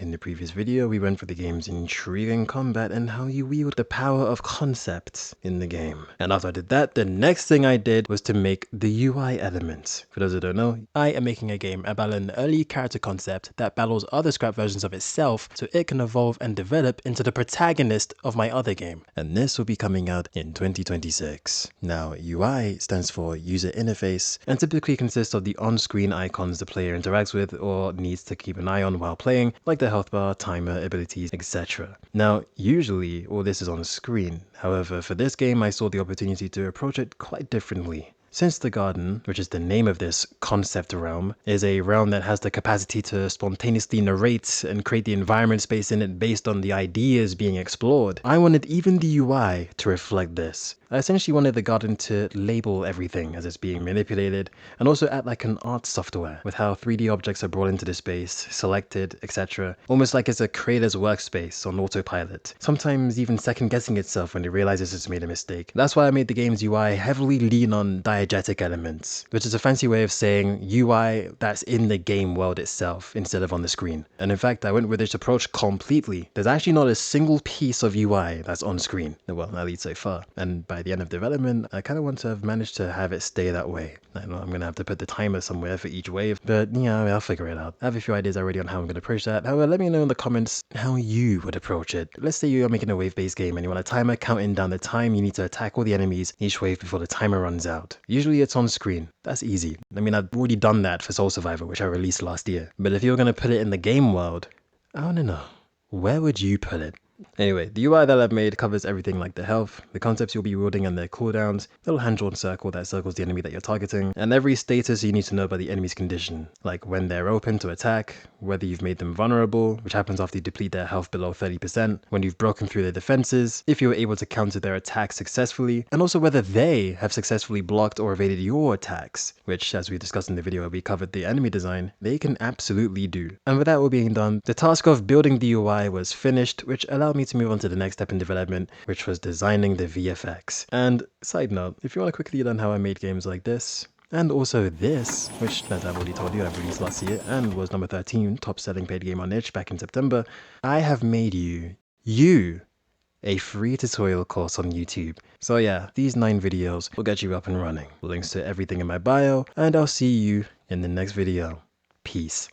In the previous video, we went through the game's intriguing combat and how you wield the power of concepts in the game. And after I did that, the next thing I did was to make the UI elements. For those who don't know, I am making a game about an early character concept that battles other scrap versions of itself so it can evolve and develop into the protagonist of my other game. And this will be coming out in 2026. Now, UI stands for user interface and typically consists of the on-screen icons the player interacts with or needs to keep an eye on while playing, like the health bar, timer, abilities, etc. Now, usually all this is on screen. However, for this game, I saw the opportunity to approach it quite differently. Since the garden, which is the name of this concept realm, is a realm that has the capacity to spontaneously narrate and create the environment space in it based on the ideas being explored, I wanted even the UI to reflect this. I essentially wanted the garden to label everything as it's being manipulated and also act like an art software with how 3D objects are brought into the space, selected, etc. Almost like it's a creator's workspace on autopilot, sometimes even second guessing itself when it realizes it's made a mistake. That's why I made the game's UI heavily lean on diagetic elements, which is a fancy way of saying UI that's in the game world itself instead of on the screen. And in fact, I went with this approach completely. There's actually not a single piece of UI that's on screen. Well, at least so far. And by the end of development, I kind of want to have managed to have it stay that way. I know I'm going to have to put the timer somewhere for each wave, but yeah, I'll figure it out. I have a few ideas already on how I'm going to approach that. However, let me know in the comments how you would approach it. Let's say you're making a wave-based game and you want a timer counting down the time you need to attack all the enemies each wave before the timer runs out. Usually it's on screen. That's easy. I mean, I've already done that for Soul Survivor, which I released last year. But if you're going to put it in the game world, I want to know, where would you put it? Anyway, the UI that I've made covers everything like the health, the concepts you'll be wielding and their cooldowns, the little hand-drawn circle that circles the enemy that you're targeting, and every status you need to know about the enemy's condition, like when they're open to attack, whether you've made them vulnerable, which happens after you deplete their health below 30%, when you've broken through their defenses, if you were able to counter their attacks successfully, and also whether they have successfully blocked or evaded your attacks, which, as we discussed in the video where we covered the enemy design, they can absolutely do. And with that all being done, the task of building the UI was finished, which allowed me to move on to the next step in development, which was designing the VFX. And side note, if you want to quickly learn how I made games like this, and also this, which, as I've already told you, I've released last year and was number 13 top selling paid game on itch back in September, I have made you a free tutorial course on YouTube. So yeah, these 9 videos will get you up and running. Links to everything in my bio, and I'll see you in the next video. Peace.